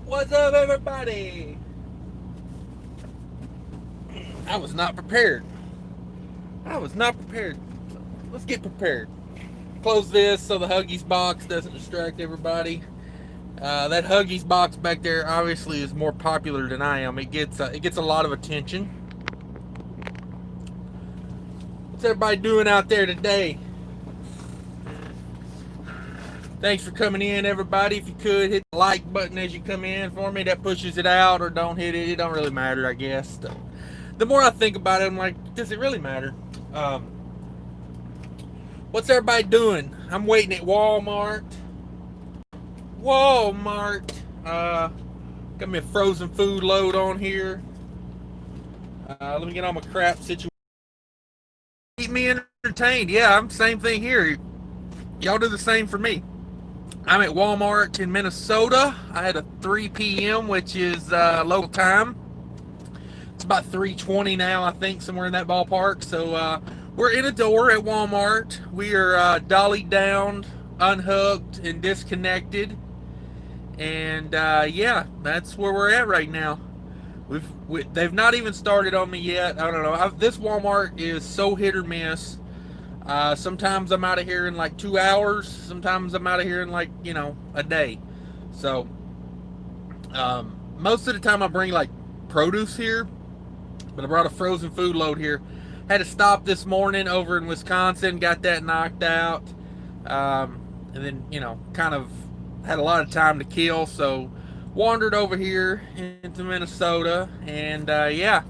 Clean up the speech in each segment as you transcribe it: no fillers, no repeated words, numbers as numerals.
What's up, everybody? I was not prepared. I was not prepared. Let's get prepared. Close this so the Huggies box doesn't distract everybody. That Huggies box back there obviously is more popular than I am. It gets a lot of attention. What's everybody doing out there today? Thanks for coming in, everybody. If you could hit the like button as you come in for me, that pushes it out, or don't hit it. It don't really matter, I guess. The more I think about it, I'm like, does it really matter? What's everybody doing? I'm waiting at Walmart. Walmart. Got me a frozen food load on here. Let me get on my crap situation. Keep me entertained. Yeah, I'm same thing here. Y'all do the same for me. I'm at Walmart in Minnesota. I had a 3 p.m., which is local time. It's about 3:20 now, I think, somewhere in that ballpark. So we're in a door at Walmart. We are dollied down, unhooked, and disconnected. And yeah, that's where we're at right now. They've not even started on me yet. I don't know. This Walmart is so hit or miss. Sometimes I'm out of here in like 2 hours. Sometimes I'm out of here in like, a day. So, most of the time I bring like produce here, but I brought a frozen food load here. Had to stop this morning over in Wisconsin, got that knocked out. And then, kind of had a lot of time to kill. So, wandered over here into Minnesota. And, yeah,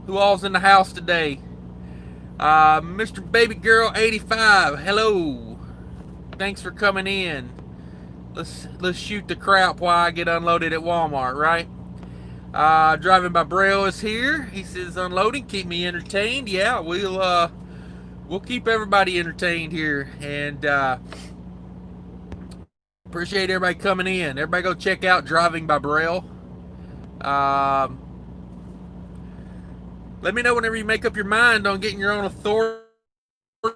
who all's in the house today? Mr. Baby Girl 85, hello. Thanks for coming in. Let's shoot the crap while I get unloaded at Walmart, right? Driving by Braille is here. He says unloading, keep me entertained. Yeah, we'll keep everybody entertained here, and appreciate everybody coming in. Everybody go check out Driving by Braille. Let me know whenever you make up your mind on getting your own authority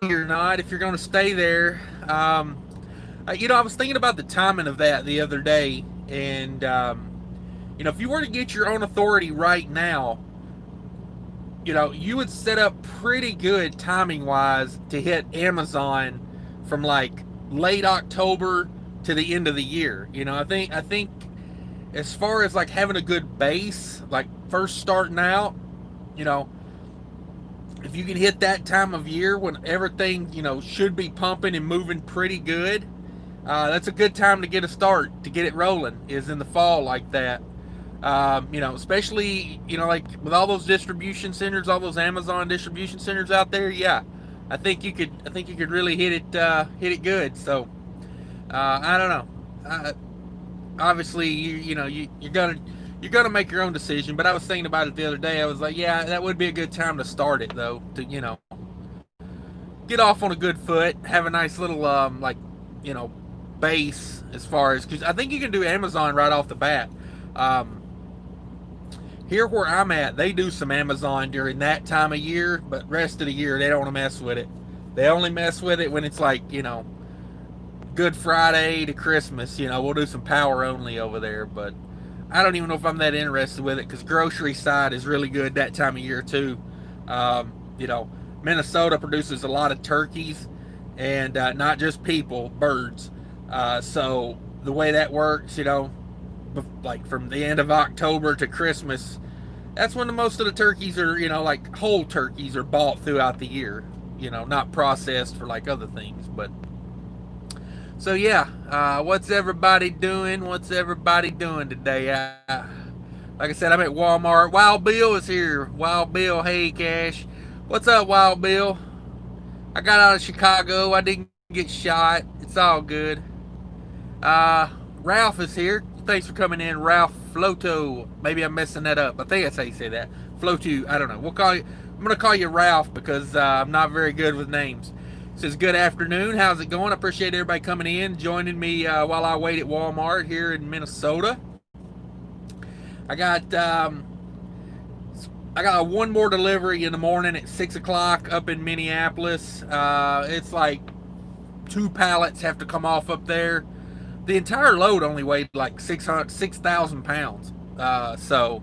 or not, if you're going to stay there. I was thinking about the timing of that the other day, and if you were to get your own authority right now, you would set up pretty good timing wise to hit Amazon from like late October to the end of the year. I think as far as like having a good base, like first starting out, if you can hit that time of year when everything, should be pumping and moving pretty good, that's a good time to get a start, to get it rolling, is in the fall like that. Especially, like with all those distribution centers, all those Amazon distribution centers out there, yeah, I think you could really hit it good. So, I don't know. Obviously, you're gonna make your own decision. But I was thinking about it the other day. I was like, yeah, that would be a good time to start it, though. To get off on a good foot, have a nice little base as far as, because I think you can do Amazon right off the bat. Here where I'm at, they do some Amazon during that time of year, but rest of the year they don't want to mess with it. They only mess with it when it's like, Good Friday to Christmas. We'll do some power only over there, but I don't even know if I'm that interested with it, because grocery side is really good that time of year too. Minnesota produces a lot of turkeys, and not just people, birds. So the way that works, like from the end of October to Christmas, that's when the most of the turkeys are, like whole turkeys are bought throughout the year, not processed for like other things. But so yeah, what's everybody doing? What's everybody doing today? Like I said, I'm at Walmart. Wild Bill is here. Wild Bill, hey Cash. What's up, Wild Bill? I got out of Chicago. I didn't get shot. It's all good. Ralph is here. Thanks for coming in, Ralph Floto. Maybe I'm messing that up. I think that's how you say that. Floto. I don't know. I'm gonna call you Ralph because I'm not very good with names. It says good afternoon. How's it going? I appreciate everybody coming in, joining me while I wait at Walmart here in Minnesota. I got one more delivery in the morning at 6 o'clock up in Minneapolis. It's like 2 pallets have to come off up there. the entire load only weighed like 6,000 pounds. So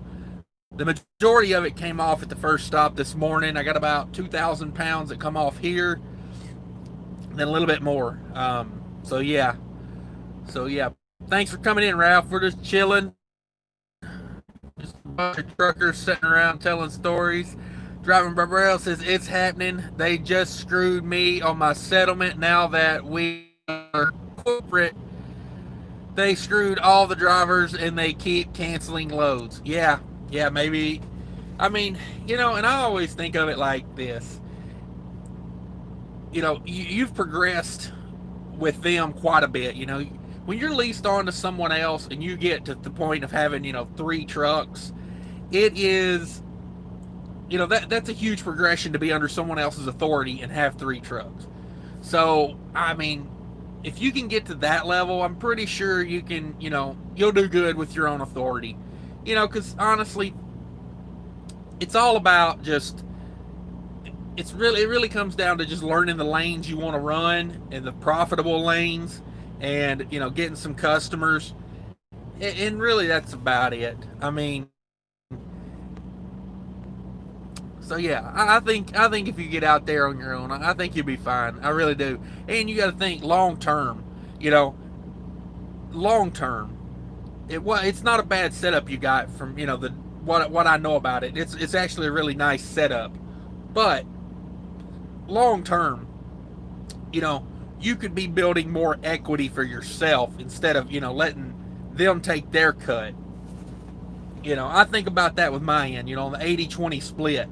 the majority of it came off at the first stop this morning. I got about 2,000 pounds that come off here, and then a little bit more. So yeah. Thanks for coming in, Ralph. We're just chilling. Just a bunch of truckers sitting around telling stories. Driving Barbarella says it's happening. They just screwed me on my settlement. Now that we are corporate, they screwed all the drivers and they keep canceling loads. Yeah, maybe. I mean, and I always think of it like this. You've progressed with them quite a bit. When you're leased on to someone else and you get to the point of having, 3 trucks, it is, that's a huge progression to be under someone else's authority and have 3 trucks. So, I mean, if you can get to that level, I'm pretty sure you can, you'll do good with your own authority. Because honestly, it's all about just, it really comes down to just learning the lanes you want to run and the profitable lanes, and getting some customers, and really that's about it. I mean, so yeah, I think if you get out there on your own, I think you'll be fine. I really do. And you got to think long term. Long term, it's not a bad setup you got from what I know about it. It's actually a really nice setup, but long term, you could be building more equity for yourself instead of, letting them take their cut. I think about that with my end, the 80-20 split.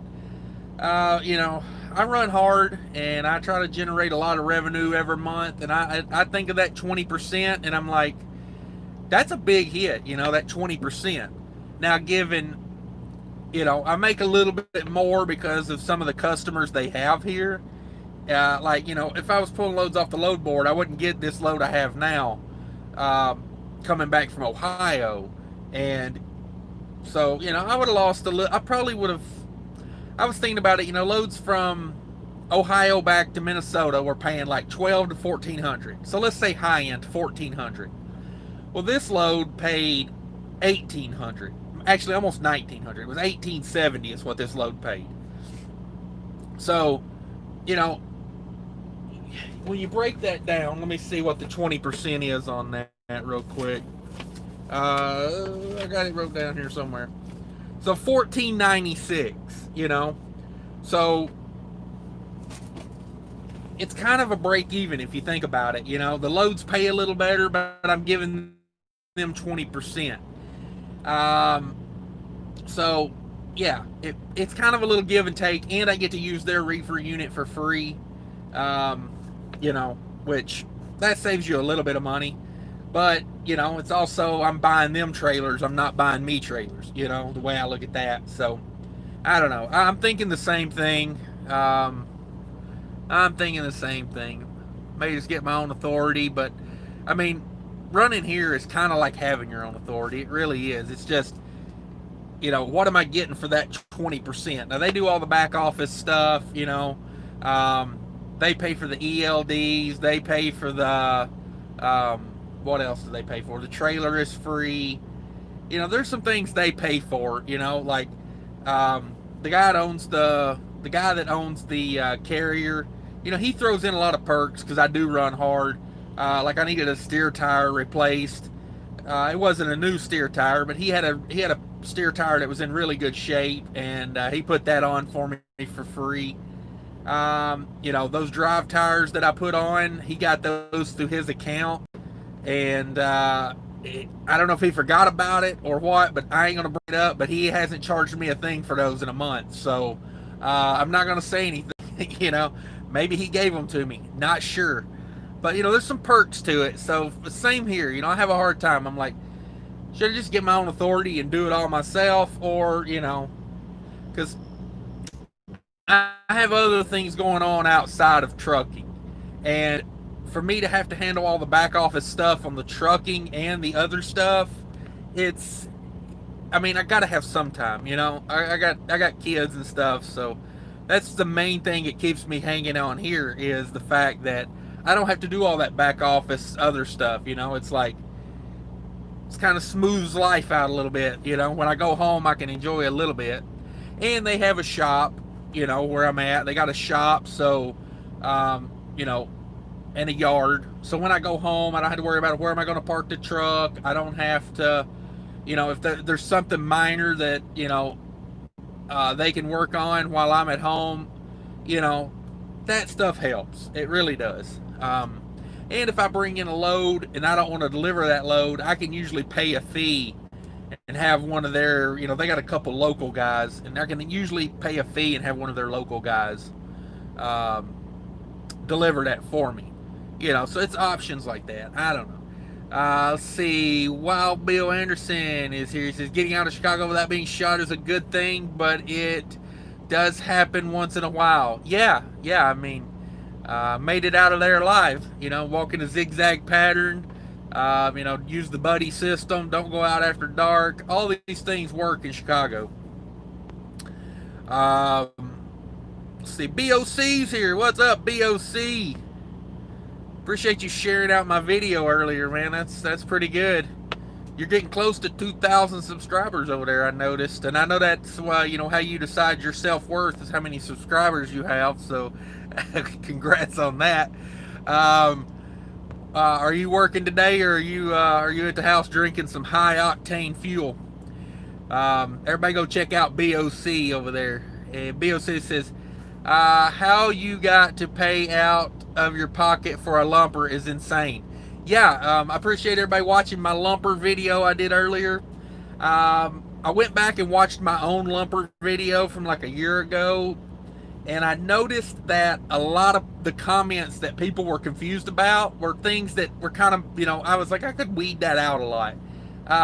I run hard and I try to generate a lot of revenue every month. And I think of that 20% and I'm like, that's a big hit, that 20%. Now, given, I make a little bit more because of some of the customers they have here. If I was pulling loads off the load board, I wouldn't get this load I have now, coming back from Ohio. And so, I would have lost a little. I probably would have. I was thinking about it, loads from Ohio back to Minnesota were paying like $1,200 to $1,400. So let's say high end $1,400. Well, this load paid $1,800. Actually, almost $1,900. It was $1,870 is what this load paid. So, when you break that down, let me see what the 20% is on that real quick. I got it wrote down here somewhere. So $1,496, So it's kind of a break even if you think about it. The loads pay a little better, but I'm giving them 20%. So yeah, it's kind of a little give and take, and I get to use their reefer unit for free. Which that saves you a little bit of money, but it's also, I'm buying them trailers, I'm not buying me trailers, the way I look at that. So I don't know, I'm thinking the same thing. Maybe just get my own authority, but I mean, running here is kind of like having your own authority. It really is. It's just, what am I getting for that 20%? Now they do all the back office stuff, they pay for the ELDs. They pay for the, what else do they pay for? The trailer is free. There's some things they pay for, like, the guy that owns the carrier, he throws in a lot of perks because I do run hard. Like I needed a steer tire replaced. It wasn't a new steer tire, but he had a steer tire that was in really good shape, and he put that on for me for free. Those drive tires that I put on, he got those through his account, and I don't know if he forgot about it or what, but I ain't gonna bring it up. But he hasn't charged me a thing for those in a month, so I'm not gonna say anything. Maybe he gave them to me, not sure, but there's some perks to it. So same here. I have a hard time. I'm like, should I just get my own authority and do it all myself, or because I have other things going on outside of trucking, and for me to have to handle all the back office stuff on the trucking and the other stuff, I gotta have some time, I got kids and stuff, so that's the main thing that keeps me hanging on here, is the fact that I don't have to do all that back office other stuff. You know, it's like it's kind of smooths life out a little bit. You know, when I go home, I can enjoy a little bit. And they have a shop, you know, where I'm at. They got a shop, so you know, and a yard. So when I go home, I don't have to worry about where am I going to park the truck. I don't have to, you know, if there's something minor that, you know, they can work on while I'm at home, you know, that stuff helps. It really does. And if I bring in a load and I don't want to deliver that load, I can usually pay a fee and have one of their, you know, they got a couple local guys, and I can usually pay a fee and have one of their local guys deliver that for me. You know, so it's options like that. I don't know. Let's see. Wild Bill Anderson is here. He says, getting out of Chicago without being shot is a good thing, but it does happen once in a while. Yeah, I mean, made it out of there alive. You know, walking a zigzag pattern. You know, use the buddy system. Don't go out after dark. All these things work in Chicago. Let's see. BOC's here. What's up, BOC? Appreciate you sharing out my video earlier, man. That's pretty good. You're getting close to 2,000 subscribers over there, I noticed. And I know that's why, you know, how you decide your self-worth is how many subscribers you have. So congrats on that. Are you working today, or are you at the house drinking some high octane fuel? Everybody go check out BOC over there. And BOC says, how you got to pay out of your pocket for a lumper is insane. Yeah, I appreciate everybody watching my lumper video I did earlier. I went back and watched my own lumper video from like a year ago, and I noticed that a lot of the comments that people were confused about were things that were kind of, you know, I was like, I could weed that out a lot.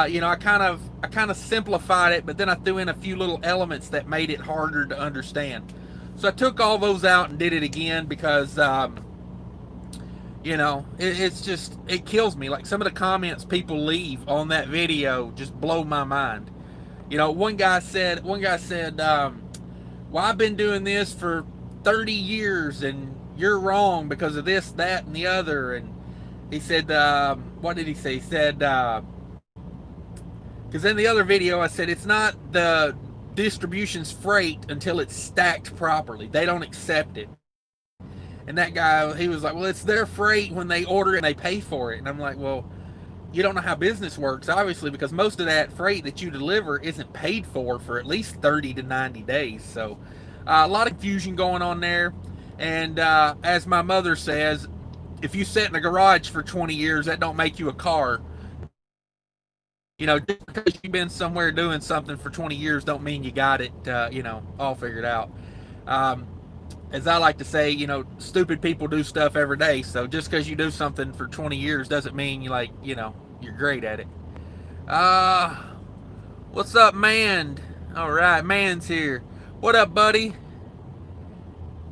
You know, I kind of simplified it, but then I threw in a few little elements that made it harder to understand. So I took all those out and did it again because, you know, it's just, it kills me. Like some of the comments people leave on that video just blow my mind. You know, one guy said, well, I've been doing this for 30 years and you're wrong because of this, that, and the other. And he said, what did he say? He said, because in the other video I said, it's not the distribution's freight until it's stacked properly. They don't accept it. And that guy, he was like, well, it's their freight when they order it and they pay for it. And I'm like, well, you don't know how business works, obviously, because most of that freight that you deliver isn't paid for at least 30 to 90 days. So a lot of confusion going on there. And as my mother says, if you sit in a garage for 20 years, that don't make you a car. You know, just because you've been somewhere doing something for 20 years don't mean you got it, you know, all figured out. As I like to say, you know, stupid people do stuff every day. So just because you do something for 20 years doesn't mean you know, you're great at it. What's up, Man? All right, Man's here. What up, buddy?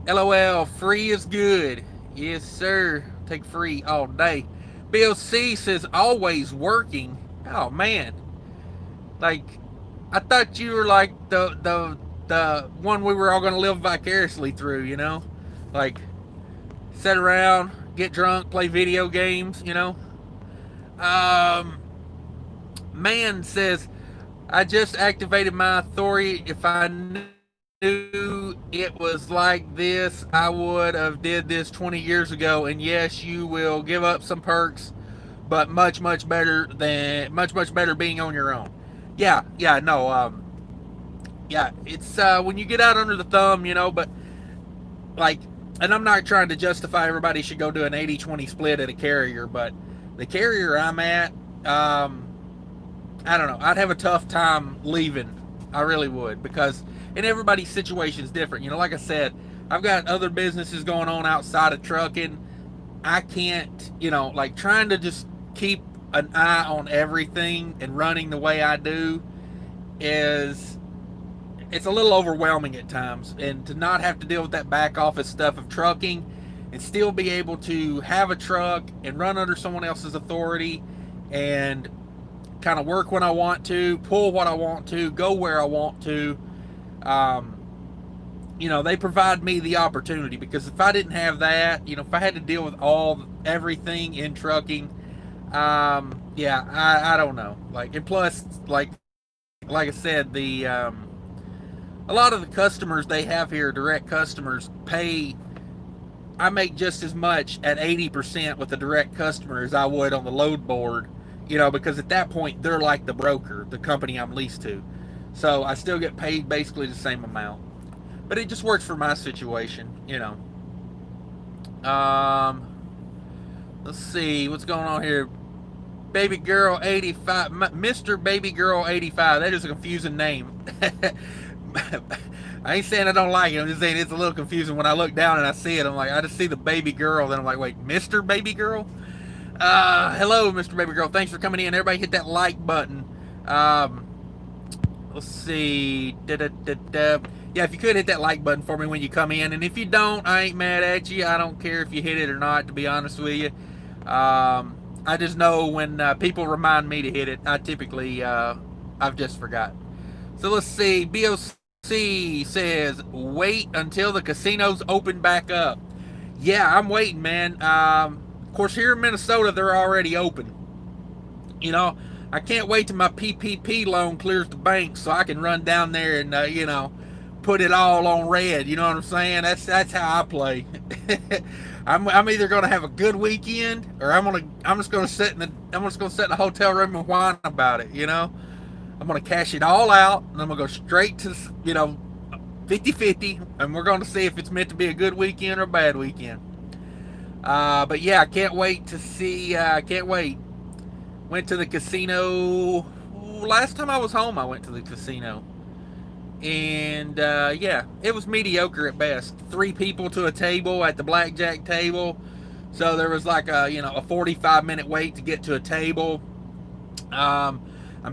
LOL, free is good. Yes, sir. Take free all day. Bill C says always working. Oh man, like I thought you were like the one we were all gonna live vicariously through, you know, like sit around, get drunk, play video games, you know. Man says, I just activated my authority. If I knew it was like this, I would have did this 20 years ago. And yes, you will give up some perks, but much better being on your own. Yeah, it's when you get out under the thumb, you know. But like, and I'm not trying to justify everybody should go do an 80-20 split at a carrier, but the carrier I'm at, I don't know, I'd have a tough time leaving. I really would, because and everybody's situation is different. You know, like I said, I've got other businesses going on outside of trucking. I can't, you know, like trying to just keep an eye on everything and running the way I do it's a little overwhelming at times. And to not have to deal with that back office stuff of trucking and still be able to have a truck and run under someone else's authority and kind of work when I want to, pull what I want to, go where I want to. they provide me the opportunity, because if I didn't have that, if I had to deal with everything in trucking, yeah, I don't know. Like, and plus, like I said, a lot of the customers they have here, direct customers, pay. I make just as much at 80% with a direct customer as I would on the load board, because at that point they're like the broker, the company I'm leased to. So I still get paid basically the same amount. But it just works for my situation. Let's see what's going on here. Baby Girl 85, Mr. Baby Girl 85. That is a confusing name. I ain't saying I don't like it. I'm just saying it's a little confusing when I look down and I see it. I'm like, I just see the baby girl. Then I'm like, wait, Mr. Baby Girl? Hello, Mr. Baby Girl. Thanks for coming in. Everybody hit that like button. Let's see. Yeah, if you could hit that like button for me when you come in. And if you don't, I ain't mad at you. I don't care if you hit it or not, to be honest with you. I just know when people remind me to hit it, I typically, I've just forgot. So let's see. BOC says, wait until the casinos open back up. Yeah, I'm waiting, man. Of course, here in Minnesota, they're already open. I can't wait till my PPP loan clears the bank so I can run down there and, put it all on red. You know what I'm saying? That's how I play. I'm either gonna have a good weekend, or I'm just gonna sit in the hotel room and whine about it. I'm gonna cash it all out, and I'm gonna go straight to 50-50, and we're gonna see if it's meant to be a good weekend or a bad weekend. But yeah, I can't wait to see. I can't wait. Went to the casino last time I was home. I went to the casino. And yeah, it was mediocre at best. 3 people to a table at the blackjack table, so there was like a 45-minute wait to get to a table. I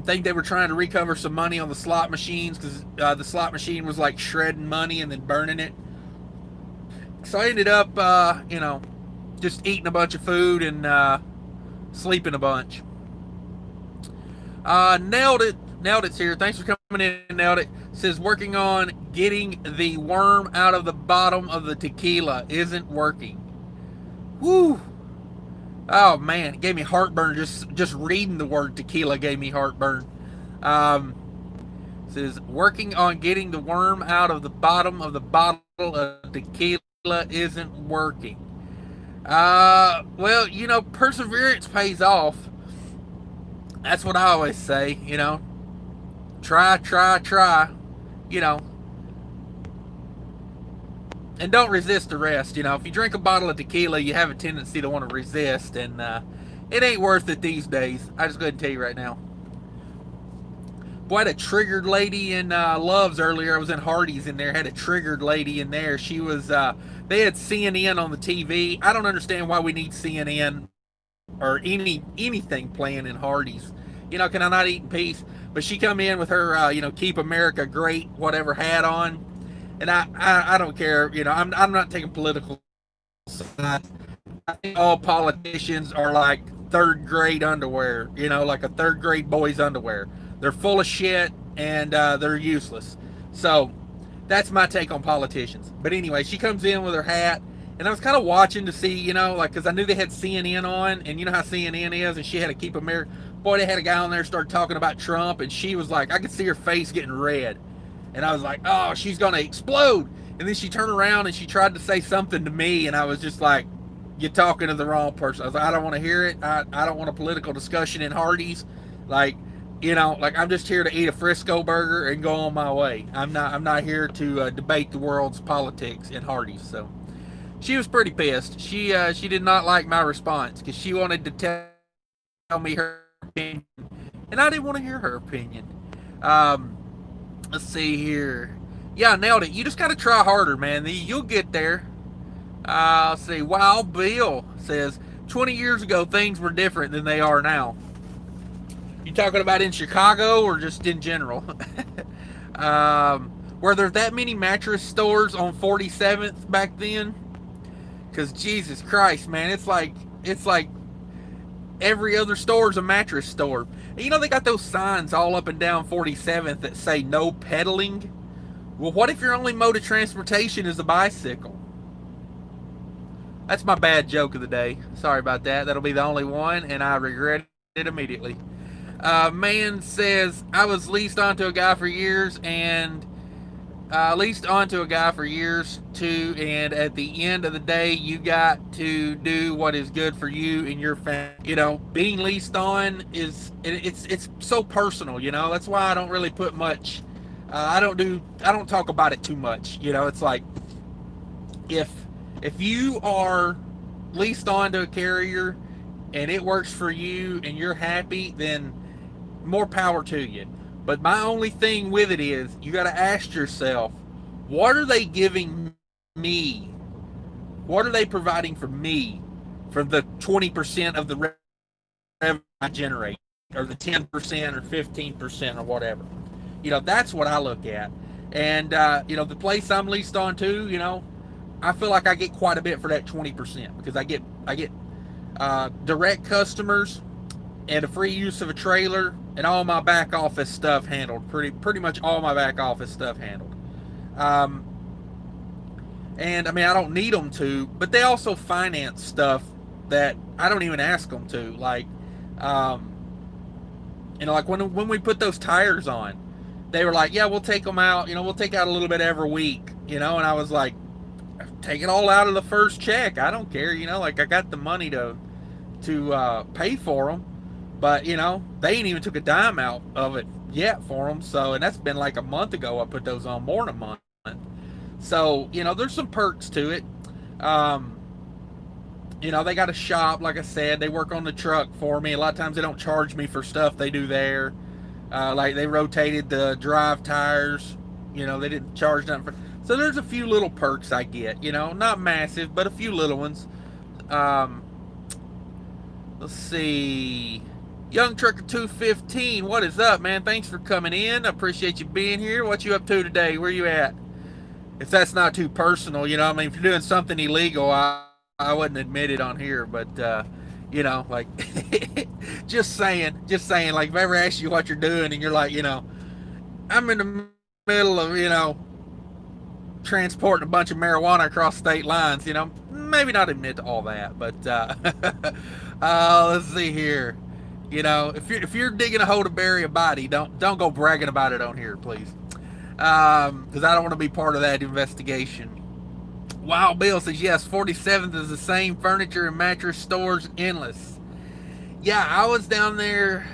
think they were trying to recover some money on the slot machines, because the slot machine was like shredding money and then burning it. So I ended up just eating a bunch of food and sleeping a bunch. Nailed it's here. Thanks for coming in. Nailed it. Says, working on getting the worm out of the bottom of the tequila isn't working. Woo. Oh man, it gave me heartburn. Just reading the word tequila gave me heartburn. Says, working on getting the worm out of the bottom of the bottle of tequila isn't working. Well, perseverance pays off. That's what I always say. Try. And don't resist arrest. If you drink a bottle of tequila, you have a tendency to want to resist, and it ain't worth it these days. I just go ahead and tell you right now. Boy, I had a triggered lady in Love's earlier. I was in Hardee's in there, had a triggered lady in there. She was, they had CNN on the TV. I don't understand why we need CNN or anything playing in Hardee's. Can I not eat in peace? But she come in with her, Keep America Great, whatever hat on. And I don't care. I'm not taking political sides. I think all politicians are like 3rd grade underwear, like a 3rd grade boy's underwear. They're full of shit, and they're useless. So that's my take on politicians. But anyway, she comes in with her hat, and I was kind of watching to see, because I knew they had CNN on, and you know how CNN is, and she had to Keep America. Boy, they had a guy on there start talking about Trump, and she was like, I could see her face getting red. And I was like, oh, she's going to explode. And then she turned around and she tried to say something to me, and I was just like, you're talking to the wrong person. I was like, I don't want to hear it. I don't want a political discussion in Hardee's. Like I'm just here to eat a Frisco burger and go on my way. I'm not here to debate the world's politics in Hardee's. So she was pretty pissed. She did not like my response, because she wanted to tell me her opinion, and I didn't want to hear her opinion. Let's see here. Yeah, I nailed it. You just got to try harder, man. You'll get there. Let's see. Wild Bill says, 20 years ago, things were different than they are now. You talking about in Chicago or just in general? Were there that many mattress stores on 47th back then? Because Jesus Christ, man, it's like every other store is a mattress store. And they got those signs all up and down 47th that say no peddling. Well, what if your only mode of transportation is a bicycle? That's my bad joke of the day. Sorry about that. That'll be the only one, and I regret it immediately. Man says, I was leased onto a guy for years, and leased onto a guy for years too, and at the end of the day, you got to do what is good for you and your family. Being leased on it's so personal. That's why I don't really put much. I don't talk about it too much. It's like if you are leased onto a carrier and it works for you and you're happy, then more power to you. But my only thing with it is you got to ask yourself, what are they giving me? What are they providing for me for the 20% of the revenue I generate, or the 10% or 15% or whatever? That's what I look at. And, the place I'm leased on to, I feel like I get quite a bit for that 20% because I get direct customers and a free use of a trailer and all my back office stuff handled. Pretty much all my back office stuff handled. And I mean, I don't need them to, but they also finance stuff that I don't even ask them to. Like, like when we put those tires on, they were like, yeah, we'll take them out. We'll take out a little bit every week. And I was like, take it all out of the first check. I don't care. Like I got the money to pay for them. But, they ain't even took a dime out of it yet for them. So, and that's been like a month ago I put those on, more than a month. So, there's some perks to it. They got a shop, like I said. They work on the truck for me. A lot of times they don't charge me for stuff they do there. Like they rotated the drive tires. They didn't charge nothing for. So there's a few little perks I get. Not massive, but a few little ones. Let's see. Young Trucker 215, what is up, man? Thanks for coming in. I appreciate you being here. What you up to today? Where you at? If that's not too personal, I mean, if you're doing something illegal, I wouldn't admit it on here, but like just saying, like if I ever ask you what you're doing and you're like, I'm in the middle of, transporting a bunch of marijuana across state lines, maybe not admit to all that, but let's see here. If you're digging a hole to bury a body, don't go bragging about it on here, please, because I don't want to be part of that investigation. Wild Bill says, yes, 47th is the same furniture and mattress stores, endless. Yeah, I was down there.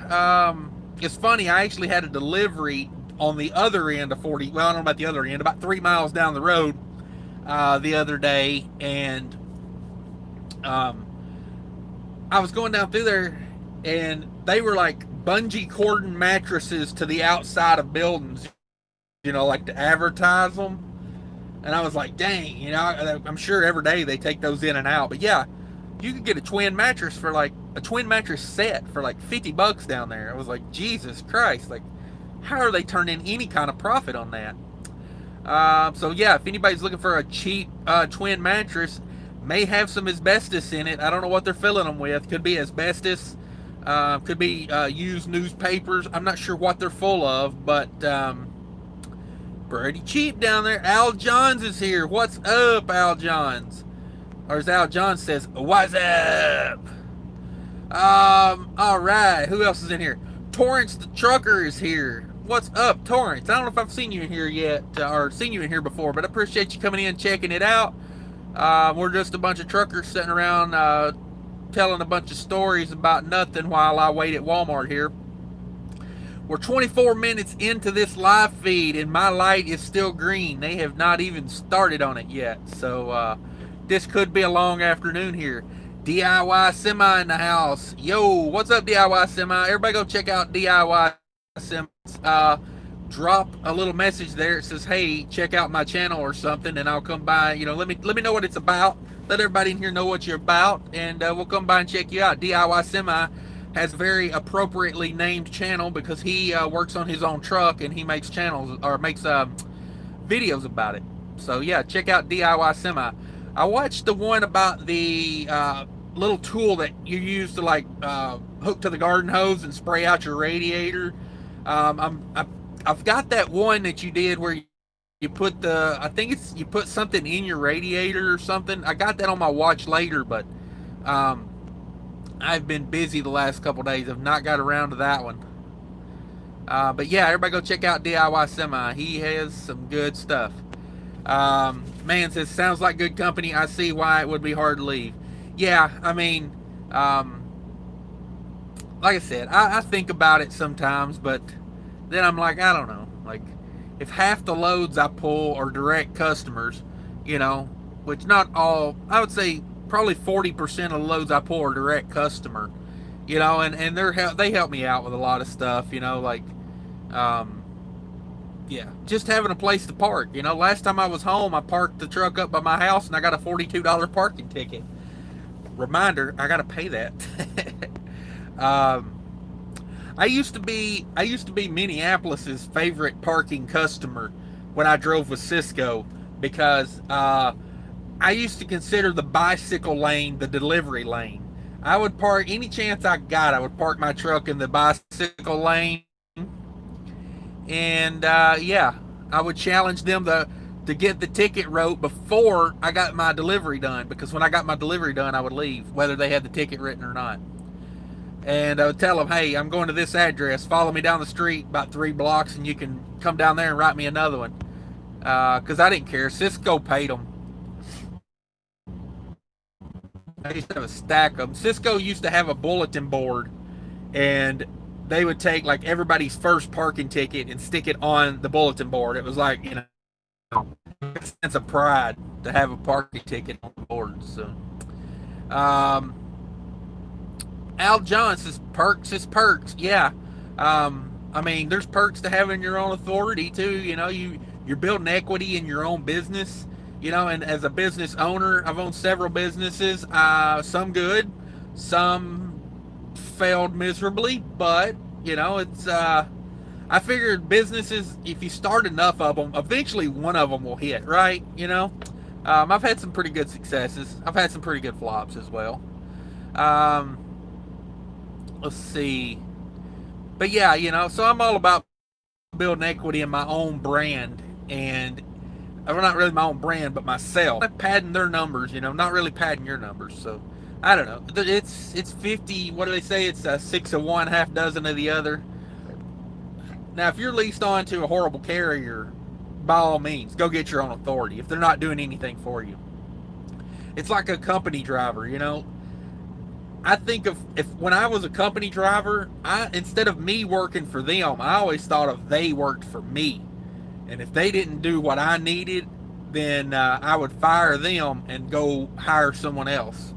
It's funny, I actually had a delivery on the other end of 40, well, I don't know about the other end, about 3 miles down the road the other day, and I was going down through there, and they were like bungee cording mattresses to the outside of buildings, like to advertise them. And I was like, dang, I'm sure every day they take those in and out. But yeah, you could get a twin mattress set for like $50 down there. I was like, Jesus Christ, like, how are they turning any kind of profit on that? So yeah, if anybody's looking for a cheap twin mattress, may have some asbestos in it. I don't know what they're filling them with. Could be asbestos, could be used newspapers. I'm not sure what they're full of, but pretty cheap down there. Al Johns is here. What's up, Al Johns? Or as Al Johns says, what's up? All right. Who else is in here? Torrance the Trucker is here. What's up, Torrance? I don't know if I've seen you in here yet, or seen you in here before, but I appreciate you coming in and checking it out. We're just a bunch of truckers sitting around telling a bunch of stories about nothing while I wait at Walmart here. We're 24 minutes into this live feed, and my light is still green. They have not even started on it yet, so this could be a long afternoon here. DIY Semi in the house. Yo, what's up, DIY Semi? Everybody go check out DIY Semi. Drop a little message there. It says, hey, check out my channel or something, and I'll come by. Let me know what it's about. Let everybody in here know what you're about, and we'll come by and check you out. DIY Semi has a very appropriately named channel because he works on his own truck, and he makes videos about it. So yeah, check out DIY Semi. I watched the one about the little tool that you use to like hook to the garden hose and spray out your radiator. I've got that one that you did where you put the, I think it's, you put something in your radiator or something. I got that on my watch later, but um, I've been busy the last couple days. I've not got around to that one. But yeah, everybody go check out DIY Semi. He has some good stuff. Man says, sounds like good company. I see why it would be hard to leave. Yeah, I mean, like I said, I think about it sometimes, but then I'm like, I don't know. Like, if half the loads I pull are direct customers, you know, which not all, I would say probably 40% of the loads I pull are direct customer, you know, and they help me out with a lot of stuff, you know, like, yeah, just having a place to park. You know, last time I was home, I parked the truck up by my house and I got a $42 parking ticket. Reminder, I got to pay that. I used to be Minneapolis's favorite parking customer when I drove with Cisco, because I used to consider the bicycle lane the delivery lane. I would park any chance I got. I would park my truck in the bicycle lane, and yeah, I would challenge them to get the ticket wrote before I got my delivery done, because when I got my delivery done, I would leave, whether they had the ticket written or not. And I would tell them, hey, I'm going to this address. Follow me down the street about 3 blocks, and you can come down there and write me another one. Because I didn't care. Cisco paid them. I used to have a stack of them. Cisco used to have a bulletin board, and they would take like everybody's first parking ticket and stick it on the bulletin board. It was like, you know, a sense of pride to have a parking ticket on the board. So, Al John says perks is perks. Yeah. I mean, there's perks to having your own authority too. You know, you're building equity in your own business. You know, and as a business owner, I've owned several businesses. Some good, some failed miserably, but you know, it's I figured businesses, if you start enough of them, eventually one of them will hit, right? You know, I've had some pretty good successes. I've had some pretty good flops as well. Let's see. But yeah, you know, so I'm all about building equity in my own brand, and well, not really my own brand, but myself. I'm padding their numbers, you know, not really padding your numbers. So I don't know. It's 50. What do they say? It's 6 of one, half dozen of the other. Now, if you're leased on to a horrible carrier, by all means, go get your own authority if they're not doing anything for you. It's like a company driver, you know. I think if when I was a company driver, instead of me working for them, I always thought of they worked for me. And if they didn't do what I needed, then I would fire them and go hire someone else.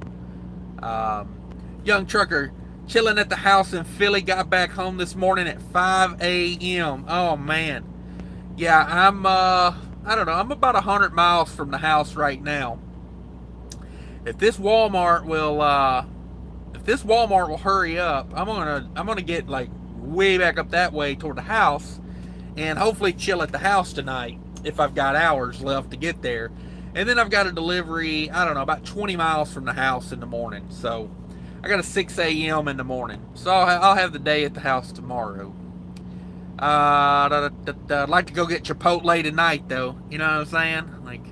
Young trucker chilling at the house in Philly, got back home this morning at 5 a.m. Oh man. Yeah, I'm I don't know, I'm about 100 miles from the house right now. If this Walmart will hurry up, I'm gonna get like way back up that way toward the house, and hopefully chill at the house tonight if I've got hours left to get there. And then I've got a delivery, I don't know, about 20 miles from the house in the morning. So I got a 6 a.m. in the morning. So I'll have the day at the house tomorrow. I'd like to go get Chipotle tonight, though. You know what I'm saying? Like,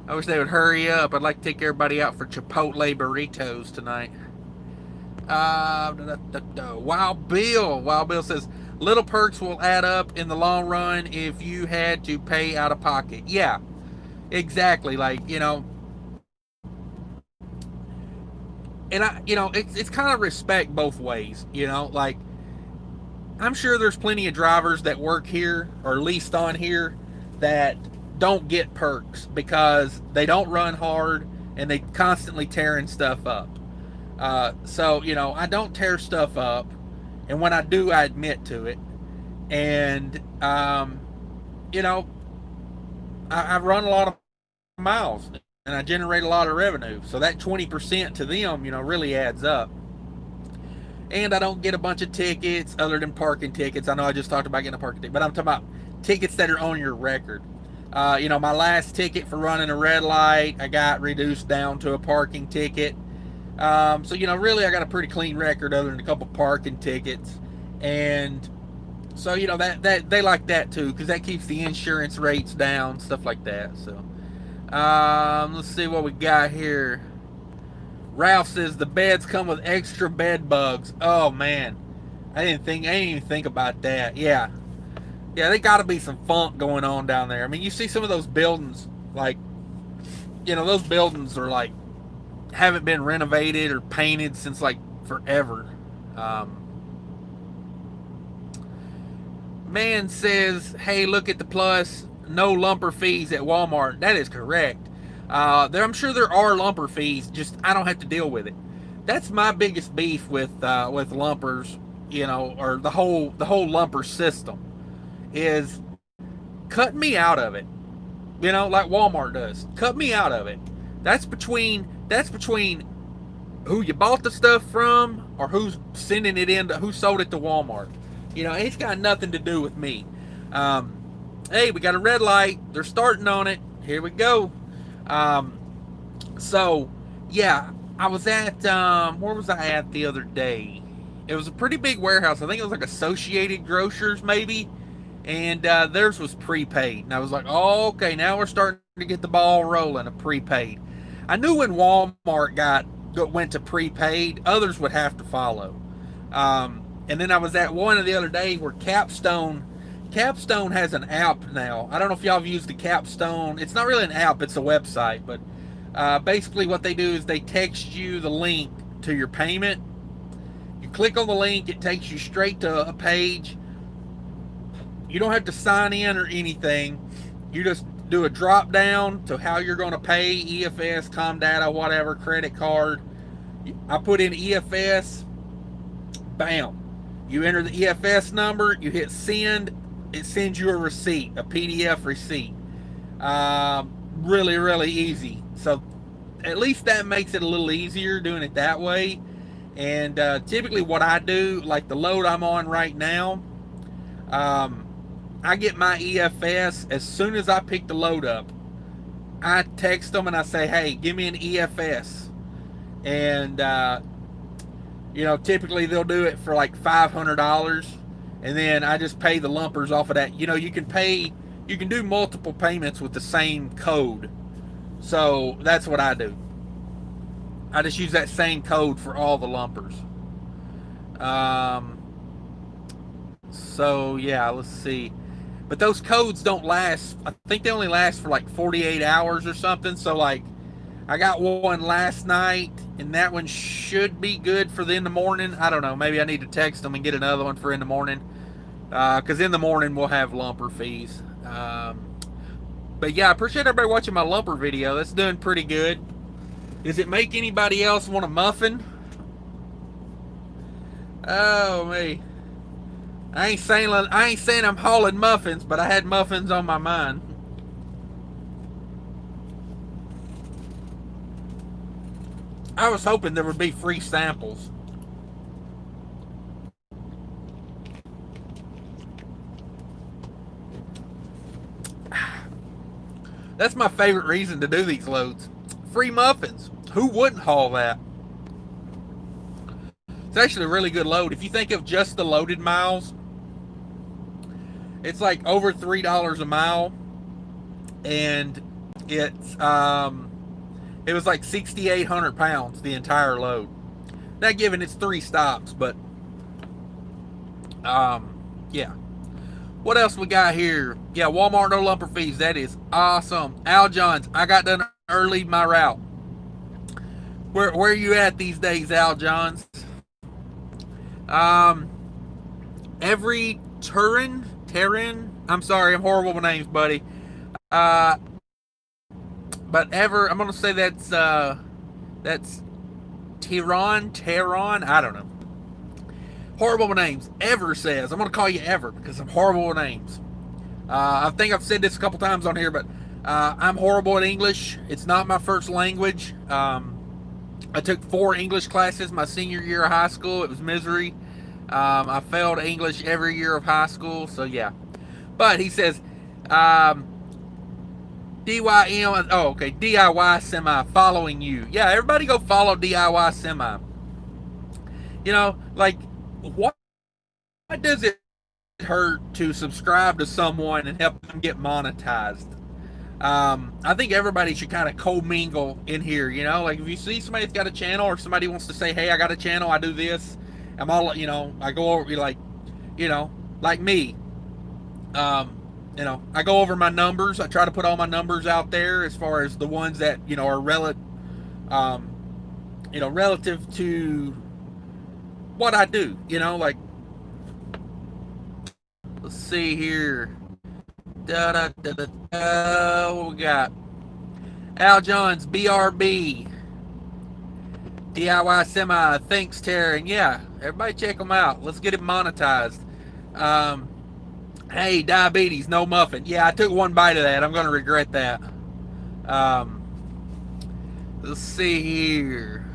I wish they would hurry up. I'd like to take everybody out for Chipotle burritos tonight. Wild Bill says, little perks will add up in the long run if you had to pay out of pocket. Yeah, exactly. Like, you know, and it's kind of respect both ways, you know, like, I'm sure there's plenty of drivers that work here or leased on here that don't get perks because they don't run hard and they constantly tearing stuff up. So, you know, I don't tear stuff up, and when I do, I admit to it. And, you know, I run a lot of miles, and I generate a lot of revenue. So that 20% to them, you know, really adds up. And I don't get a bunch of tickets other than parking tickets. I know I just talked about getting a parking ticket, but I'm talking about tickets that are on your record. You know, my last ticket for running a red light, I got reduced down to a parking ticket. So, you know, really I got a pretty clean record other than a couple parking tickets. And So that they like that too, because that keeps the insurance rates down, stuff like that. So let's see what we got here. Ralph says the beds come with extra bed bugs. Oh man, I didn't even think about that. Yeah, they got to be some funk going on down there. I mean, you see some of those buildings, like those buildings are like haven't been renovated or painted since like forever. Man says, hey, look at the plus, no lumper fees at Walmart. That is correct. I'm sure there are lumper fees, just I don't have to deal with it. That's my biggest beef with lumpers, or the whole lumper system, is cut me out of it. Like Walmart does. Cut me out of it. That's between who you bought the stuff from or who's sending it in, who sold it to Walmart. It's got nothing to do with me. Hey, we got a red light. They're starting on it. Here we go. So, yeah, I was at, where was I at the other day? It was a pretty big warehouse. I think it was like Associated Grocers, maybe. And theirs was prepaid. And I was like, oh, okay, now we're starting to get the ball rolling of prepaid. I knew when Walmart went to prepaid, others would have to follow. And then I was at one the other day where Capstone has an app now. I don't know if y'all have used the Capstone. It's not really an app, it's a website. But basically what they do is they text you the link to your payment. You click on the link, it takes you straight to a page. You don't have to sign in or anything. You just do a drop down to how you're going to pay, EFS, Comdata, whatever, credit card. I put in EFS, bam. You enter the EFS number, you hit send, it sends you a receipt, a PDF receipt. Really, really easy. So at least that makes it a little easier doing it that way. And typically what I do, like the load I'm on right now, I get my EFS as soon as I pick the load up. I text them and I say, hey, give me an EFS. And, typically they'll do it for like $500. And then I just pay the lumpers off of that. You can do multiple payments with the same code. So that's what I do. I just use that same code for all the lumpers. So yeah, let's see. But those codes don't last. I think they only last for like 48 hours or something. So like, I got one last night, and that one should be good for in the morning. I don't know. Maybe I need to text them and get another one for in the morning. Because in the morning we'll have lumper fees. But yeah, I appreciate everybody watching my lumper video. That's doing pretty good. Does it make anybody else want a muffin? Oh me. I ain't saying I'm hauling muffins, but I had muffins on my mind. I was hoping there would be free samples. That's my favorite reason to do these loads. Free muffins. Who wouldn't haul that? It's actually a really good load. If you think of just the loaded miles, it's like over $3 a mile, and it was like 6,800 pounds the entire load. Not given it's 3 stops, but yeah. What else we got here? Yeah, Walmart no lumper fees. That is awesome. Al Johns, I got done early my route. Where are you at these days, Al Johns? Every Terran. I'm sorry, I'm horrible with names, buddy. But I'm gonna say that's Tehran. I don't know. Horrible with names. Ever says, I'm gonna call you Ever because I'm horrible with names. I think I've said this a couple times on here, but I'm horrible at English. It's not my first language. I took 4 English classes my senior year of high school. It was misery. I failed English every year of high school, so yeah. But he says, DYM, oh, okay, DIY Semi, following you. Yeah, everybody go follow DIY Semi. Like, what does it hurt to subscribe to someone and help them get monetized. I think everybody should kind of commingle in here, you know, like if you see somebody that's got a channel or somebody wants to say, hey, I got a channel, I do this, I'm all, you know, I go over, like, you know, like me, you know, I go over my numbers. I try to put all my numbers out there as far as the ones that, you know, are you know, relative to what I do, you know, like, let's see here. What we got? Al Johns, BRB, DIY Semi, thanks, Taryn. Yeah, everybody check them out. Let's get it monetized. Hey, diabetes, no muffin. Yeah, I took one bite of that. I'm going to regret that. Let's see here.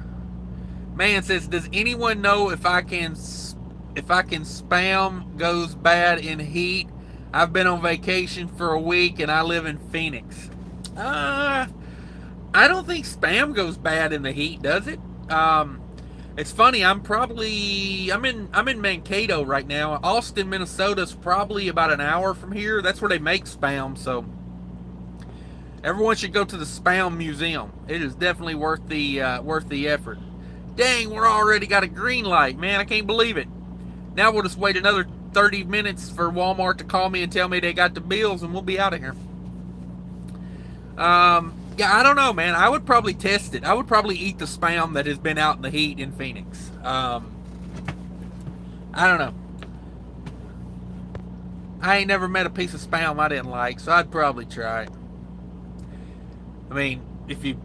Man says, does anyone know if I can spam goes bad in heat? I've been on vacation for a week and I live in Phoenix. I don't think spam goes bad in the heat, does it? It's funny. I'm in Mankato right now. Austin, Minnesota's probably about an hour from here. That's where they make spam. So everyone should go to the Spam Museum. It is definitely worth the effort. Dang, we're already got a green light, man. I can't believe it. Now we'll just wait another 30 minutes for Walmart to call me and tell me they got the bills, and we'll be out of here. Yeah, I don't know, man. I would probably test it. I would probably eat the spam that has been out in the heat in Phoenix. I don't know. I ain't never met a piece of spam I didn't like, so I'd probably try it. I mean, if you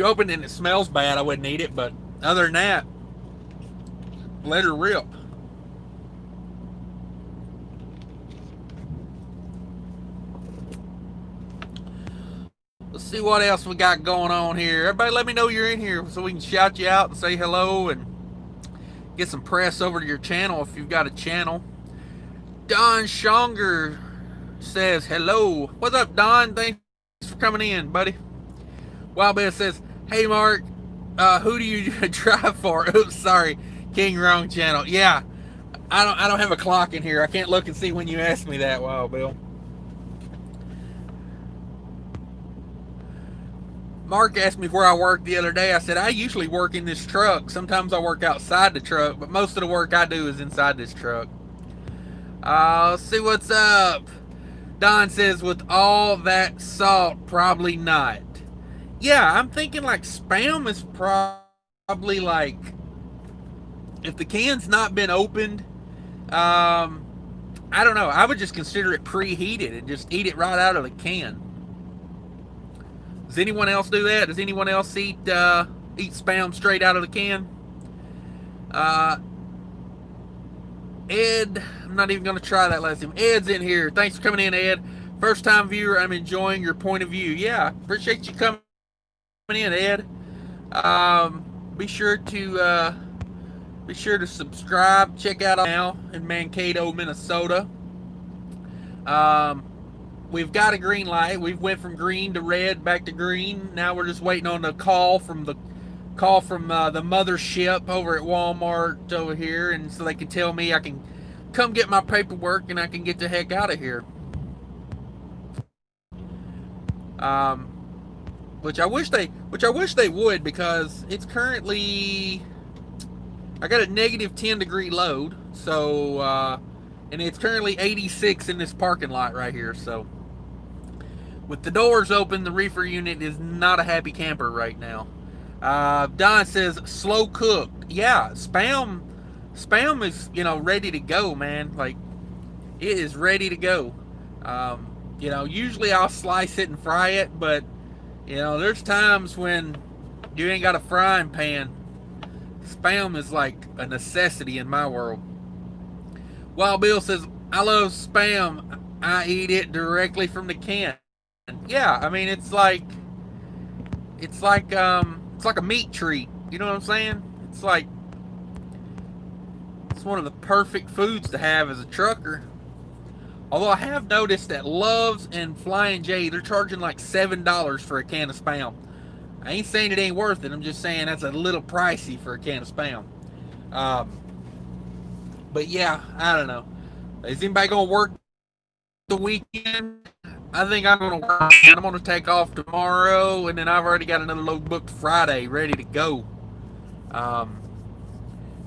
open it and it smells bad, I wouldn't eat it, but other than that, let her rip. Let's see what else we got going on here. Everybody let me know you're in here so we can shout you out and say hello and get some press over to your channel if you've got a channel. Don Schonger says hello. What's up, Don? Thanks for coming in, buddy. Wild Bear says, hey, Mark, who do you drive for? Oops, sorry, King Wrong channel. Yeah, I don't have a clock in here. I can't look and see when you asked me that, Wild Bill. Mark asked me where I work the other day. I said, I usually work in this truck. Sometimes I work outside the truck, but most of the work I do is inside this truck. Let's see what's up. Don says, with all that salt, probably not. Yeah, I'm thinking like spam is probably like, if the can's not been opened, I don't know. I would just consider it preheated and just eat it right out of the can. Does anyone else do that? Does anyone else eat spam straight out of the can? Ed, I'm not even going to try that last name. Ed's in here. Thanks for coming in, Ed. First time viewer, I'm enjoying your point of view. Yeah, appreciate you coming in, Ed. Be sure to subscribe. Check out now in Mankato, Minnesota. We've got a green light. We've went from green to red, back to green. Now we're just waiting on the call from the mothership over at Walmart over here, and so they can tell me I can come get my paperwork and I can get the heck out of here. Which I wish they would, because it's currently, I got a negative 10 degree load, so and it's currently 86 in this parking lot right here. So with the doors open, the reefer unit is not a happy camper right now. Don says slow cooked. Yeah, spam is, you know, ready to go, man. Like, it is ready to go. You know, usually I'll slice it and fry it, but you know, there's times when you ain't got a frying pan. Spam is like a necessity in my world. Wild Bill says, I love spam. I eat it directly from the can. Yeah, I mean, it's like a meat treat. You know what I'm saying? It's one of the perfect foods to have as a trucker. Although I have noticed that Love's and Flying J, they're charging like $7 for a can of spam. I ain't saying it ain't worth it. I'm just saying that's a little pricey for a can of spam. But yeah, I don't know. Is anybody gonna work the weekend? I think I'm gonna work. I'm gonna take off tomorrow, and then I've already got another load booked Friday, ready to go. Um,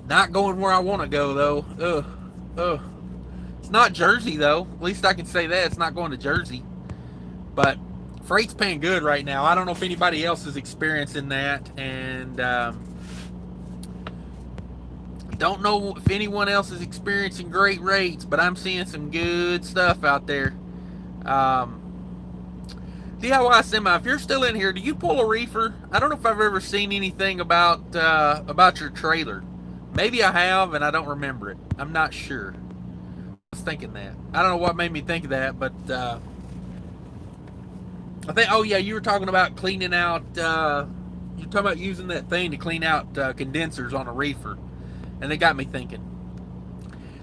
Not going where I want to go though. Ugh. It's not Jersey though. At least I can say that it's not going to Jersey. But freight's paying good right now. I don't know if anybody else is experiencing that, and don't know if anyone else is experiencing great rates. But I'm seeing some good stuff out there. DIY Semi, if you're still in here, do you pull a reefer? I don't know if I've ever seen anything about your trailer. Maybe I have, and I don't remember it. I'm not sure. I was thinking that. I don't know what made me think of that, but I think, oh yeah, you were talking about cleaning out, you're talking about using that thing to clean out condensers on a reefer. And it got me thinking.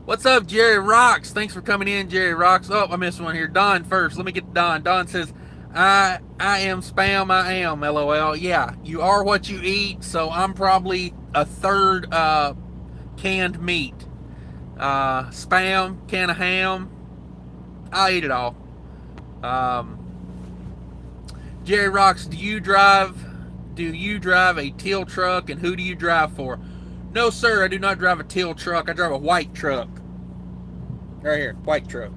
What's up, Jerry Rocks? Thanks for coming in, Jerry Rocks. Oh, I missed one here. Don first. Let me get to Don. Don says, I am spam, I am, LOL. Yeah, you are what you eat, so I'm probably a third canned meat. Spam, can of ham, I'll eat it all. Jerry Rocks, do you drive a teal truck, and who do you drive for? No, sir, I do not drive a teal truck. I drive a white truck. Right here, white truck.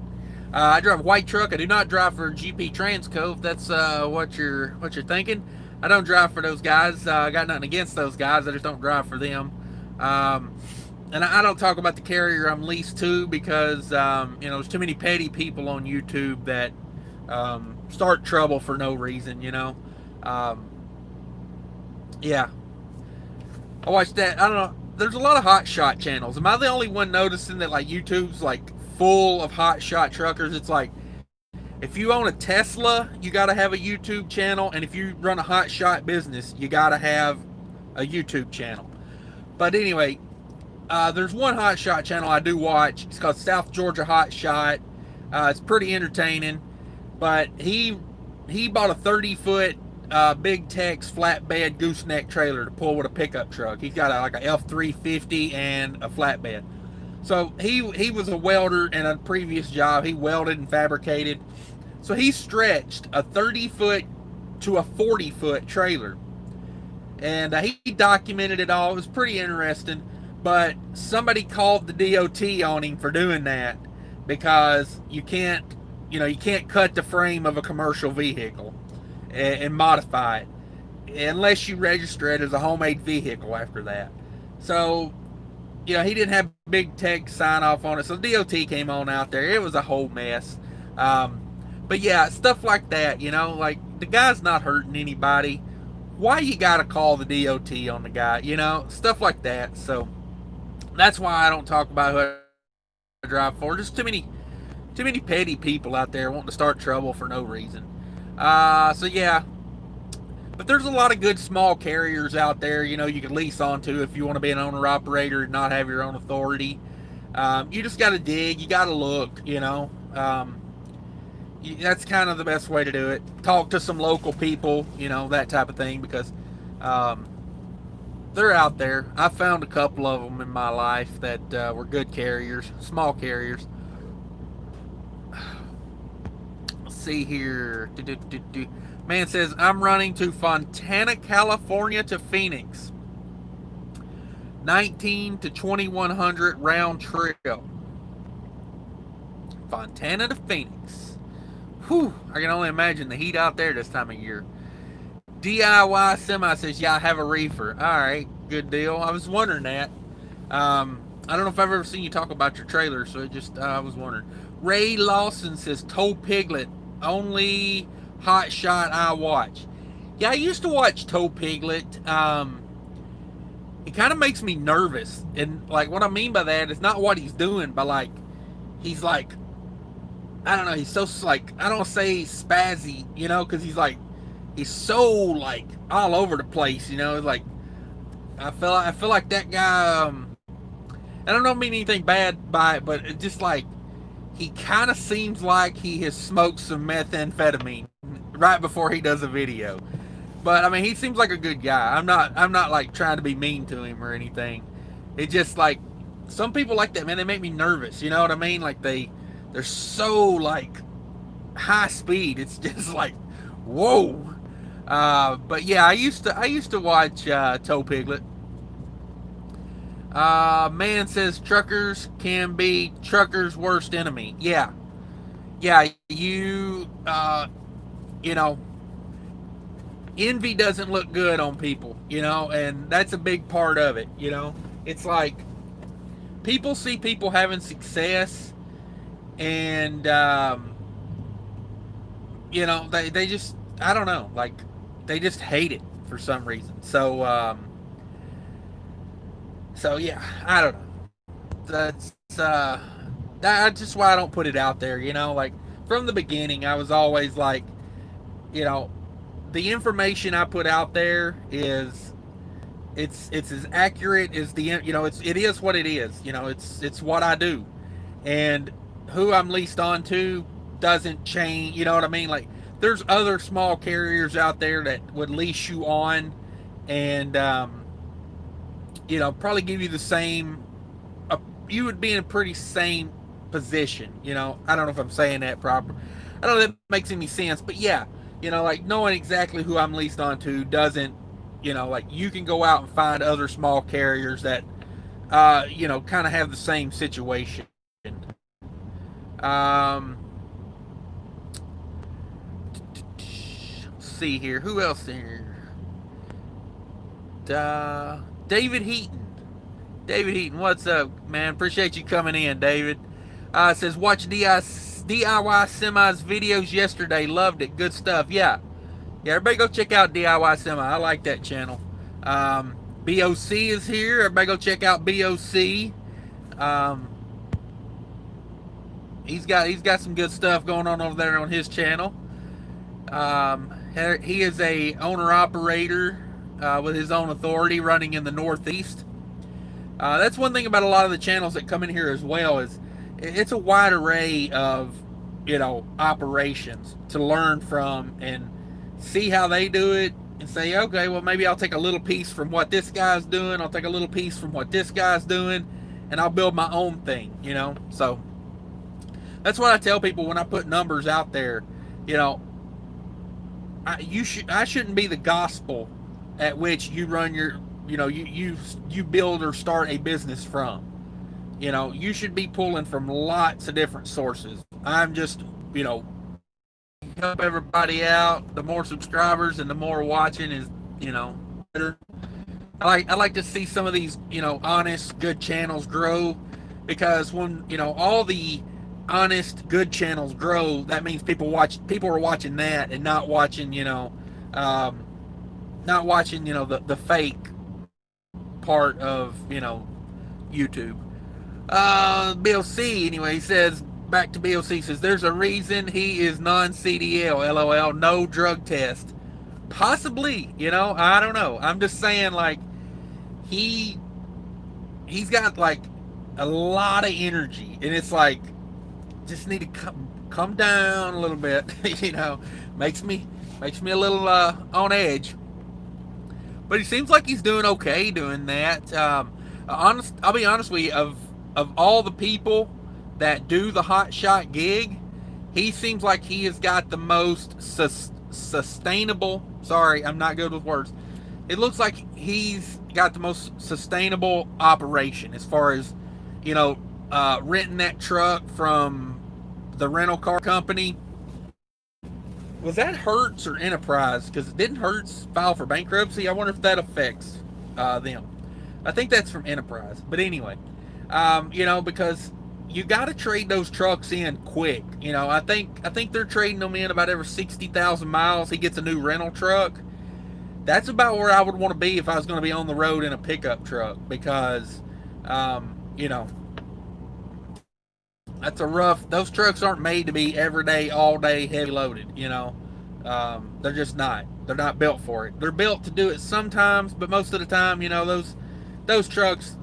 I drive a white truck. I do not drive for GP Transco. If that's what you're thinking. I don't drive for those guys. I got nothing against those guys. I just don't drive for them. And I don't talk about the carrier I'm leased to because there's too many petty people on YouTube that start trouble for no reason. Yeah. I watched that. I don't know. There's a lot of hot shot channels. Am I the only one noticing that like YouTube's like full of hot shot truckers? It's like if you own a Tesla, you got to have a YouTube channel, and if you run a hot shot business, you got to have a YouTube channel. But anyway, there's one hot shot channel I do watch. It's called South Georgia Hot Shot. It's pretty entertaining, but he bought a 30-foot Big Tex flatbed gooseneck trailer to pull with a pickup truck. He's got like a F350 and a flatbed. So he was a welder in a previous job. He welded and fabricated. So he stretched a 30-foot to a 40-foot trailer. And he documented it all. It was pretty interesting. But somebody called the DOT on him for doing that because you can't cut the frame of a commercial vehicle and modify it unless you register it as a homemade vehicle after that. So, he didn't have Big Tech sign off on it. So DOT came on out there. It was a whole mess. But yeah, stuff like that, like the guy's not hurting anybody. Why you gotta call the DOT on the guy, stuff like that. So that's why I don't talk about who I drive for. Just too many petty people out there wanting to start trouble for no reason. So yeah, but there's a lot of good small carriers out there, you can lease onto if you want to be an owner operator and not have your own authority. You just got to dig, you got to look, that's kind of the best way to do it. Talk to some local people, that type of thing, because they're out there. I found a couple of them in my life that were good carriers, small carriers. Let's see here. Man says, I'm running to Fontana, California to Phoenix. 19 to 2100 round trip. Fontana to Phoenix. Whew, I can only imagine the heat out there this time of year. DIY Semi says, yeah, I have a reefer. Alright, good deal. I was wondering that. I don't know if I've ever seen you talk about your trailer, so I was wondering. Ray Lawson says, Tow Piglet, only hot shot I watch. Yeah, I used to watch Tow Piglet. It kind of makes me nervous. And like what I mean by that is not what he's doing, but like he's like, I don't know, he's so like, I don't say spazzy, because he's so like all over the place, like I feel like that guy, I don't mean anything bad by it, but it's just like he kind of seems like he has smoked some methamphetamine right before he does a video. But I mean, he seems like a good guy. I'm not like trying to be mean to him or anything. It just like some people like that, man. They make me nervous. You know what I mean? Like they're so like high speed. It's just like, whoa. But yeah, I used to watch Toe Piglet. Man says truckers can be truckers' worst enemy. Yeah, yeah. You know, envy doesn't look good on people. You know, and that's a big part of it. You know, it's like people see people having success, and you know, they just, I don't know, like they just hate it for some reason. So yeah, I don't know. That's just why I don't put it out there. You know, like from the beginning, I was always like, you know, the information I put out there is it's as accurate as it is what it is. You know, it's what I do, and who I'm leased on to doesn't change. You know what I mean? Like there's other small carriers out there that would lease you on, and probably give you the same. You would be in a pretty same position. You know, I don't know if I'm saying that proper. I don't know if that makes any sense, but yeah, like knowing exactly who I'm leased on to doesn't, like you can go out and find other small carriers that, kind of have the same situation. Let's see here. Who else here? David Heaton. David Heaton, what's up, man? Appreciate you coming in, David. Says, watch DIY Semi's videos yesterday. Loved it. Good stuff. Yeah, everybody go check out DIY Semi. I like that channel. BOC is here. Everybody go check out BOC. He's got some good stuff going on over there on his channel. He is a owner-operator with his own authority running in the Northeast. That's one thing about a lot of the channels that come in here as well, is it's a wide array of, operations to learn from and see how they do it and say, okay, well, maybe I'll take a little piece from what this guy's doing. I'll take a little piece from what this guy's doing, and I'll build my own thing, So that's what I tell people when I put numbers out there. I shouldn't be the gospel at which you run your, you build or start a business from. You should be pulling from lots of different sources. I'm just, help everybody out. The more subscribers and the more watching is, better. I like to see some of these, honest, good channels grow, because when, all the honest, good channels grow, that means people are watching that and not watching, the fake part of, YouTube. Bill C, anyway, he says, back to Bill C, says, there's a reason he is non-CDL, LOL, no drug test. Possibly, I don't know. I'm just saying, like, he's got, like, a lot of energy, and it's like, just need to come down a little bit, makes me a little on edge. But he seems like he's doing okay doing that. I'll be honest with you, of all the people that do the hot shot gig, he seems like he has got the most sustainable. Sorry, I'm not good with words. It looks like he's got the most sustainable operation as far as, renting that truck from the rental car company. Was that Hertz or Enterprise? Because didn't Hertz file for bankruptcy? I wonder if that affects them. I think that's from Enterprise. But anyway, because you got to trade those trucks in quick. I think they're trading them in about every 60,000 miles. He gets a new rental truck. That's about where I would want to be if I was going to be on the road in a pickup truck, because, that's a rough. Those trucks aren't made to be every day, all day, heavy loaded. They're just not. They're not built for it. They're built to do it sometimes, but most of the time, those trucks,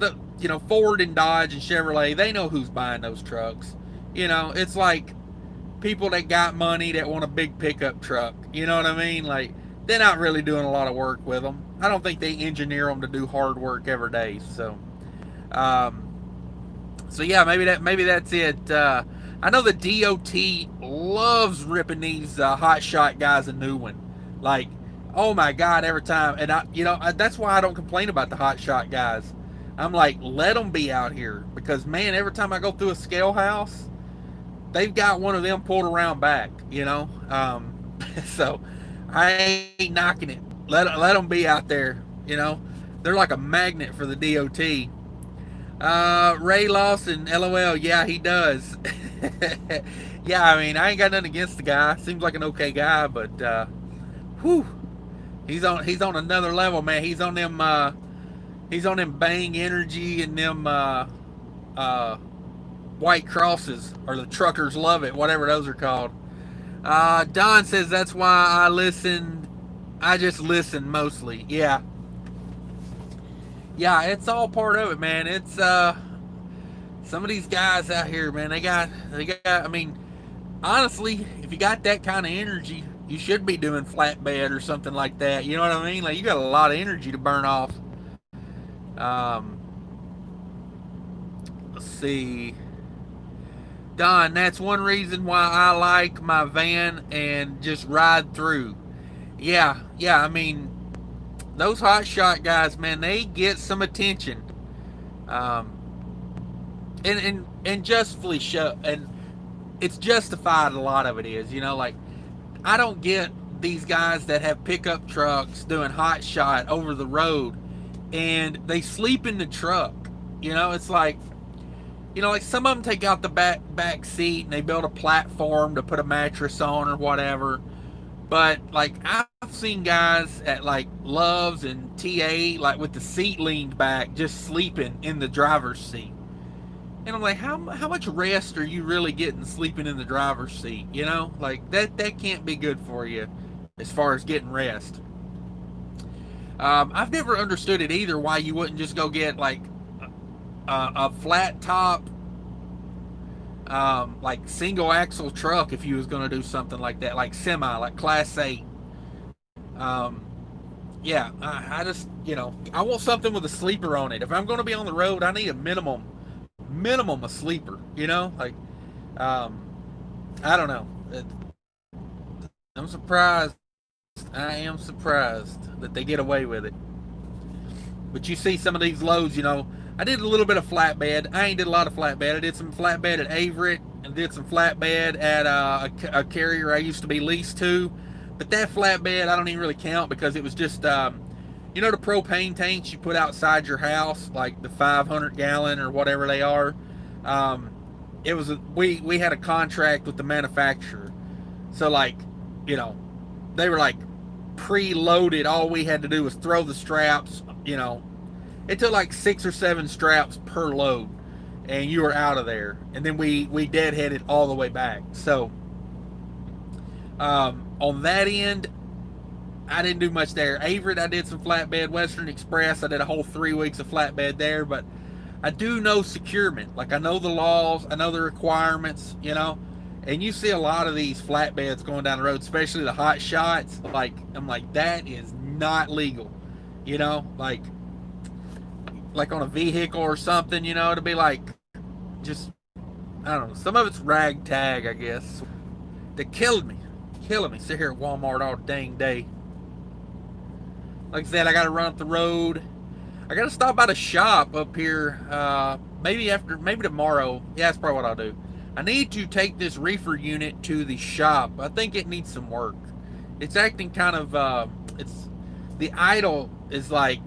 Ford and Dodge and Chevrolet, they know who's buying those trucks. It's like people that got money that want a big pickup truck. You know what I mean? Like, they're not really doing a lot of work with them. I don't think they engineer them to do hard work every day. So, So yeah, maybe that's it. I know the DOT loves ripping these hot shot guys a new one. Like, oh my god, every time. And that's why I don't complain about the hot shot guys. I'm like, let them be out here, because man, every time I go through a scale house, they've got one of them pulled around back. So I ain't knocking it. Let them be out there. They're like a magnet for the DOT. Ray Lawson, LOL. Yeah, he does. Yeah, I mean, I ain't got nothing against the guy. Seems like an okay guy, but whew, he's on another level, man. He's on them Bang Energy and them White Crosses, or the Truckers Love It, whatever those are called. Don says that's why I listened. I just listen mostly. Yeah, it's all part of it, man. It's some of these guys out here, man. They got. I mean, honestly, if you got that kind of energy, you should be doing flatbed or something like that. You know what I mean? Like, you got a lot of energy to burn off. Let's see. Don, that's one reason why I like my van and just ride through. Yeah. I mean, those hot shot guys, man, they get some attention. Um, and justly show, and it's justified. A lot of it is, like, I don't get these guys that have pickup trucks doing hot shot over the road, and they sleep in the truck. It's like, like some of them take out the back seat and they build a platform to put a mattress on or whatever. But like, I've seen guys at like Love's and TA, like with the seat leaned back, just sleeping in the driver's seat. And I'm like, how much rest are you really getting sleeping in the driver's seat? Like that can't be good for you as far as getting rest. I've never understood it either, why you wouldn't just go get like a flat top, like single axle truck if you was going to do something like that, like semi, like Class 8. Yeah, I just, I want something with a sleeper on it. If I'm going to be on the road, I need a minimum a sleeper. Like, I don't know. I'm surprised. I am surprised that they get away with it. But you see some of these loads, I did a little bit of flatbed. I ain't did a lot of flatbed. I did some flatbed at Averett and did some flatbed at a carrier I used to be leased to. But that flatbed, I don't even really count, because it was just, the propane tanks you put outside your house, like the 500 gallon or whatever they are. It was we had a contract with the manufacturer, so like, they were like preloaded. All we had to do was throw the straps. It took like 6 or 7 straps per load, and you were out of there. And then we deadheaded all the way back. So on that end, I didn't do much there. Averett, I did some flatbed. Western Express, I did a whole 3 weeks of flatbed there. But I do know securement. Like, I know the laws, I know the requirements, And you see a lot of these flatbeds going down the road, especially the hot shots. Like, I'm like, that is not legal. Like on a vehicle or something, to be like, just, I don't know. Some of it's ragtag, I guess. They killing me. Sit here at Walmart all dang day. Like I said, I got to run up the road. I got to stop by the shop up here. Maybe tomorrow. Yeah, that's probably what I'll do. I need to take this reefer unit to the shop. I think it needs some work. It's acting kind of, the idle is like,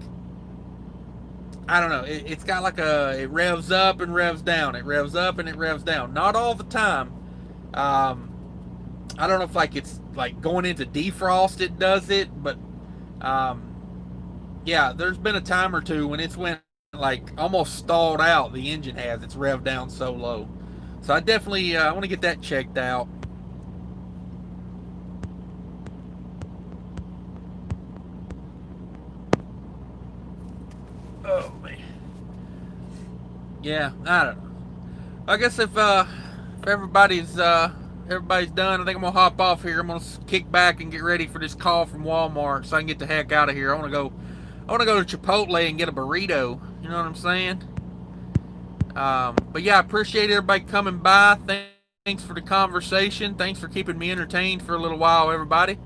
I don't know. It's got like it revs up and revs down. It revs up and it revs down. Not all the time. I don't know if like it's like going into defrost it does it, but yeah, there's been a time or two when it's went like almost stalled out. The engine has. It's revved down so low. So I definitely I want to get that checked out. Oh man. Yeah, I don't know. I guess if everybody's done, I think I'm gonna hop off here. I'm gonna kick back and get ready for this call from Walmart so I can get the heck out of here. I wanna go to Chipotle and get a burrito. You know what I'm saying? But yeah, I appreciate everybody coming by. Thanks for the conversation. Thanks for keeping me entertained for a little while, everybody.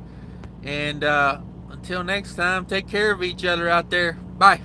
And until next time, take care of each other out there. Bye.